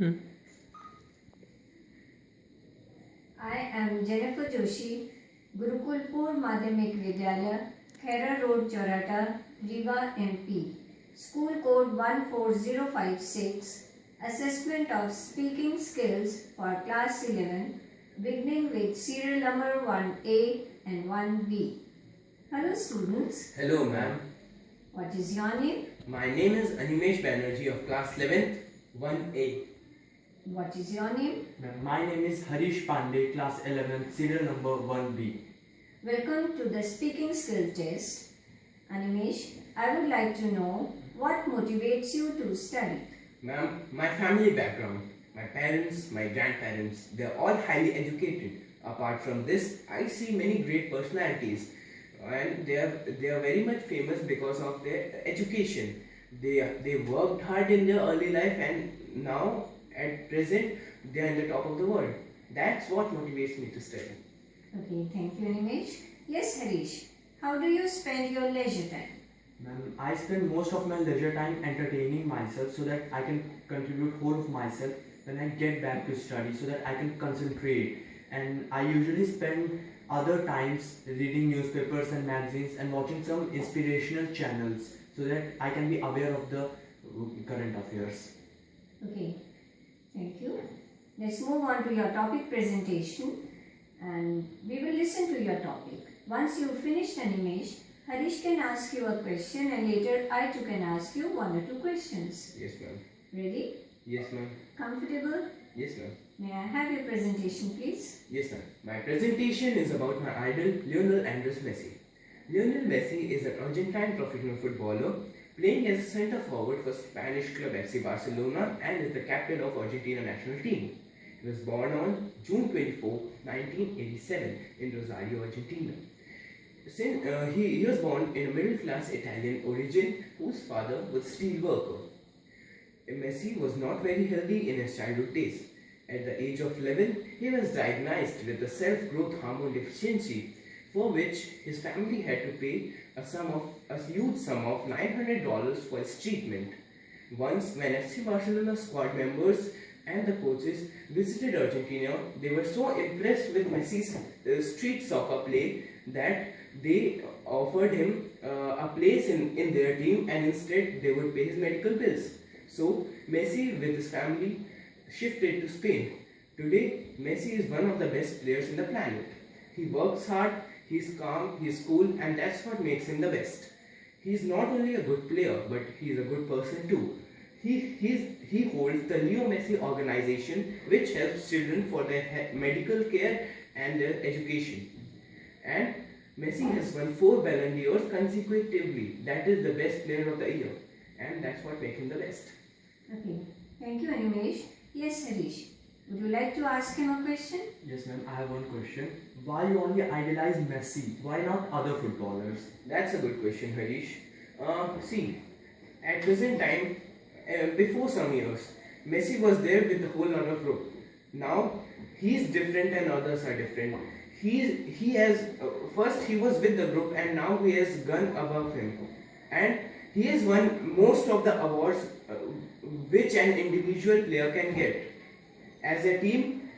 I am Jennifer Joshi, Gurukulpur Madhyamik Vidyalaya, Khera Road, Chorata, Riva MP. School code 14056. Assessment of speaking skills for class 11, beginning with serial number 1A and 1B. Hello students. Hello ma'am. What is your name? My name is Animesh Banerjee of class 11th 1A. What is your name? My name is Harish Pandey, class 11, serial number 1B. Welcome to the speaking skill test. Animesh, I would like to know what motivates you to study. Ma'am, my family background, my parents, my grandparents, they're all highly educated. Apart from this, I see many great personalities and they are very much famous because of their education. They worked hard in their early life and now at present they are in the top of the world. That's what motivates me to study. Okay, thank you Animesh. Yes Harish, how do you spend your leisure time? Ma'am, I spend most of my leisure time entertaining myself so that I can contribute whole of myself when I get back to study so that I can concentrate. And I usually spend other times reading newspapers and magazines and watching some inspirational channels so that I can be aware of the current affairs. Okay, thank you. Let's move on to your topic presentation and we will listen to your topic. Once you finish Animesh, Harish can ask you a question and later I too can ask you one or two questions. Yes ma'am. Ready? Yes ma'am. Comfortable? Yes ma'am. May I have your presentation please? Yes ma'am. My presentation is about my idol Lionel Andres Messi. Lionel Messi is an Argentine professional footballer playing as a centre forward for Spanish club FC Barcelona and is the captain of Argentina national team. He was born on June 24, 1987 in Rosario, Argentina. He was born in a middle-class Italian origin whose father was a steel worker. Messi was not very healthy in his childhood days. At the age of 11, he was diagnosed with a self-growth hormone deficiency for which his family had to pay a huge sum of $900 for his treatment. Once, when FC Barcelona squad members and the coaches visited Argentina, they were so impressed with Messi's street soccer play that they offered him a place in their team and instead they would pay his medical bills. So Messi with his family shifted to Spain. Today, Messi is one of the best players in the planet. He works hard, he's calm, he's cool, and that's what makes him the best. He's not only a good player, but he's a good person too. He holds the Leo Messi organization which helps children for their medical care and their education. And Messi has won 4 Ballon d'Ors consecutively. That is the best player of the year. And that's what makes him the best. Okay, thank you Animesh. Yes Harish, would you like to ask him a question? Yes ma'am, I have one question. Why you only idolize Messi? Why not other footballers? That's a good question, Harish. See, at present time, before some years, Messi was there with the whole other group. Now, he's different and others are different. He has, first he was with the group and now he has gone above him. And he has won most of the awards which an individual player can get. As a team,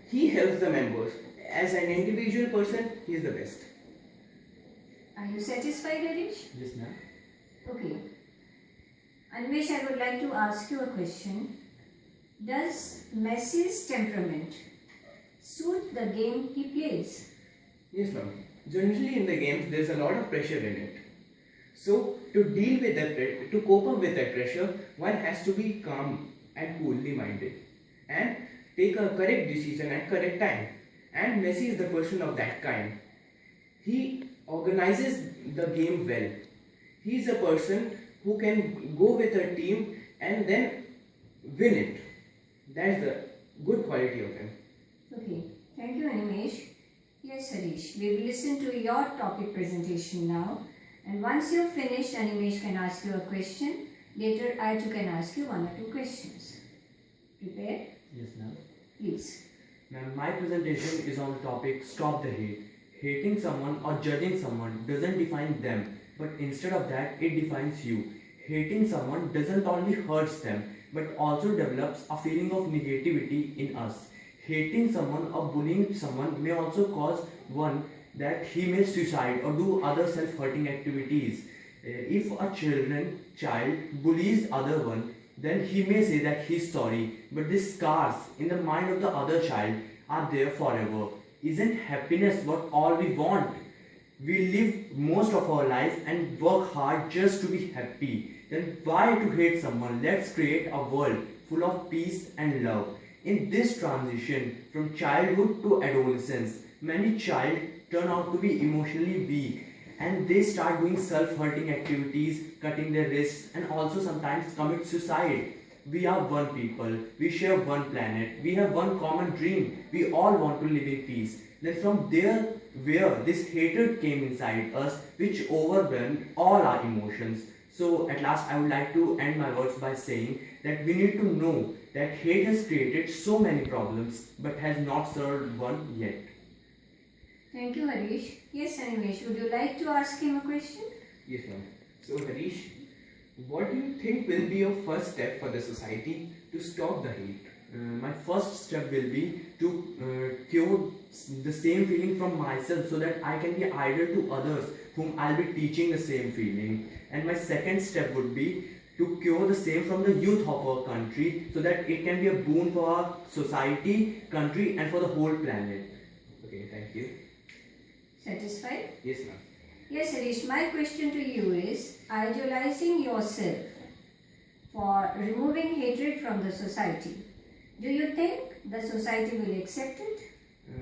he helps the members. As an individual person, he is the best. Are you satisfied Harish? Yes ma'am. Okay. Animesh, I would like to ask you a question. Does Messi's temperament suit the game he plays? Yes, ma'am. Generally in the games, there's a lot of pressure in it. So, to deal with that, to cope up with that pressure, one has to be calm and coolly minded and take a correct decision at correct time. And Messi is the person of that kind. He organizes the game well. He is a person who can go with a team and then win it. That's the good quality of him. Okay, thank you Animesh. Yes Harish, we will listen to your topic presentation now. And once you've finished, Animesh can ask you a question. Later, I too can ask you one or two questions. Prepared? Yes ma'am. Please. Ma'am, my presentation is on the topic Stop the Hate. Hating someone or judging someone doesn't define them, but instead of that, it defines you. Hating someone doesn't only hurts them, but also develops a feeling of negativity in us. Hating someone or bullying someone may also cause one that he may suicide or do other self-hurting activities. If a child bullies other one, then he may say that he's sorry, but these scars in the mind of the other child are there forever. Isn't happiness what all we want? We live most of our life and work hard just to be happy. Then why to hate someone? Let's create a world full of peace and love. In this transition from childhood to adolescence, many child turn out to be emotionally weak and they start doing self-hurting activities, cutting their wrists and also sometimes commit suicide. We are one people, we share one planet, we have one common dream, we all want to live in peace. Then from there where this hatred came inside us which overwhelmed all our emotions. So at last I would like to end my words by saying that we need to know that hate has created so many problems but has not solved one yet. Thank you, Harish. Yes, Animesh, would you like to ask him a question? Yes, ma'am. So, Harish, what do you think will be your first step for the society to stop the hate? My first step will be to cure the same feeling from myself so that I can be idol to others whom I'll be teaching the same feeling. And my second step would be to cure the same from the youth of our country so that it can be a boon for our society, country and for the whole planet. Okay, thank you. Satisfied? Yes, ma'am. Yes, Harish, my question to you is idealizing yourself for removing hatred from the society. Do you think the society will accept it?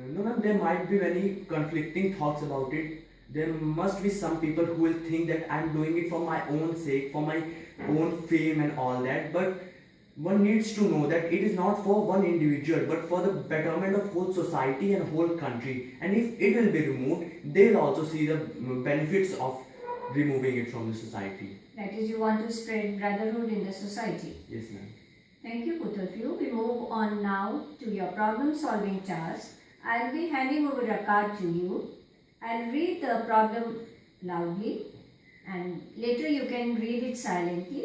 No, ma'am, there might be many conflicting thoughts about it. There must be some people who will think that I'm doing it for my own sake, for my own fame and all that. But one needs to know that it is not for one individual, but for the betterment of whole society and whole country. And if it will be removed, they will also see the benefits of removing it from the society. That is, you want to spread brotherhood in the society. Yes, ma'am. Thank you, both of you. We move on now to your problem-solving task. I'll be handing over a card to you. I'll read the problem loudly and later you can read it silently.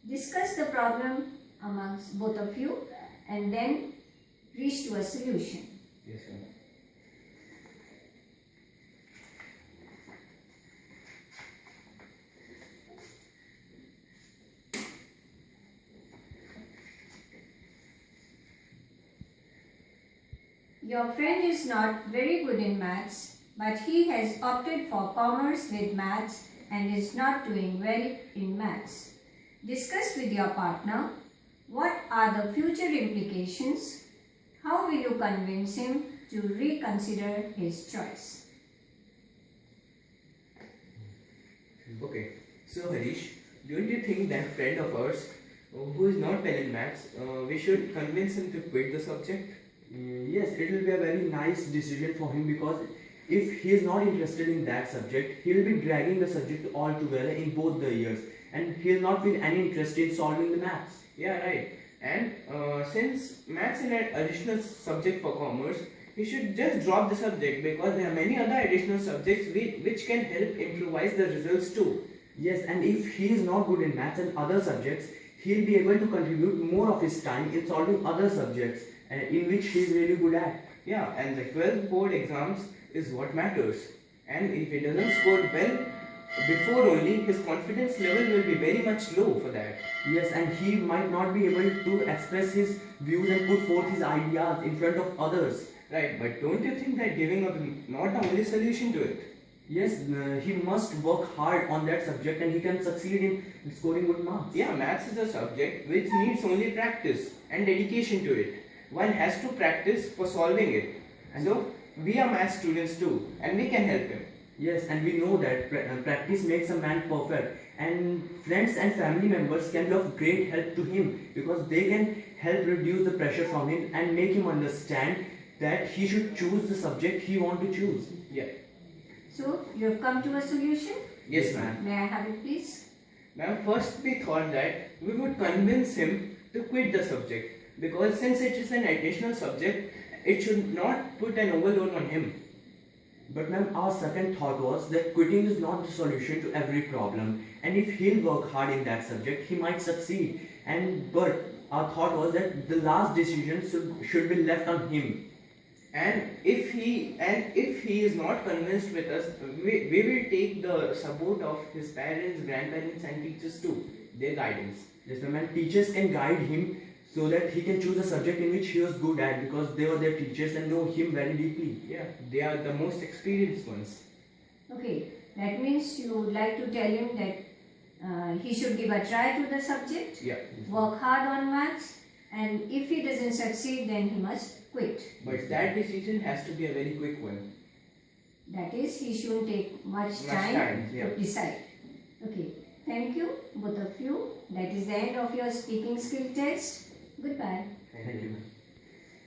Discuss the problem amongst both of you and then reach to a solution. Yes, ma'am. Your friend is not very good in maths, but he has opted for commerce with maths and is not doing well in maths. Discuss with your partner what are the future implications. How will you convince him to reconsider his choice? Okay. So, Harish, don't you think that friend of ours who is not well in maths, we should convince him to quit the subject? Yes, it will be a very nice decision for him because if he is not interested in that subject, he will be dragging the subject all together in both the years and he will not feel any interest in solving the maths. Yeah, right. And since maths is an additional subject for commerce, we should just drop the subject because there are many other additional subjects which can help improvise the results too. Yes, and if he is not good in maths and other subjects, he will be able to contribute more of his time in solving other subjects in which he is really good at. Yeah, and the 12th board exams is what matters. And if he doesn't score well before only, his confidence level will be very much low for that. Yes, and he might not be able to express his views and put forth his ideas in front of others. Right, but don't you think that giving up is not the only solution to it? Yes, he must work hard on that subject and he can succeed in scoring good marks. Yeah, maths is a subject which needs only practice and dedication to it. One has to practice for solving it. And so, we are math students too, and we can help him. Yes, and we know that practice makes a man perfect, and friends and family members can be of great help to him because they can help reduce the pressure from him and make him understand that he should choose the subject he wants to choose. Yeah. So, you have come to a solution? Yes, ma'am. May I have it, please? Ma'am, first we thought that we would convince him to quit the subject because since it is an additional subject, it should not put an overload on him. But ma'am, our second thought was that quitting is not the solution to every problem, and if he'll work hard in that subject, he might succeed. But our thought was that the last decision should be left on him. And if he is not convinced with us, we will take the support of his parents, grandparents, and teachers too. Their guidance. Yes, ma'am. And teachers can guide him so that he can choose a subject in which he was good at, because they were their teachers and know him very deeply. Yeah, they are the most experienced ones. Okay, that means you would like to tell him that he should give a try to the subject, Yeah. work hard on maths, and if he doesn't succeed, then he must quit. But that decision has to be a very quick one. That is, he shouldn't take much Much time time, yeah. to decide. Okay, thank you, both of you. That is the end of your speaking skill test. Goodbye. Thank you, ma'am.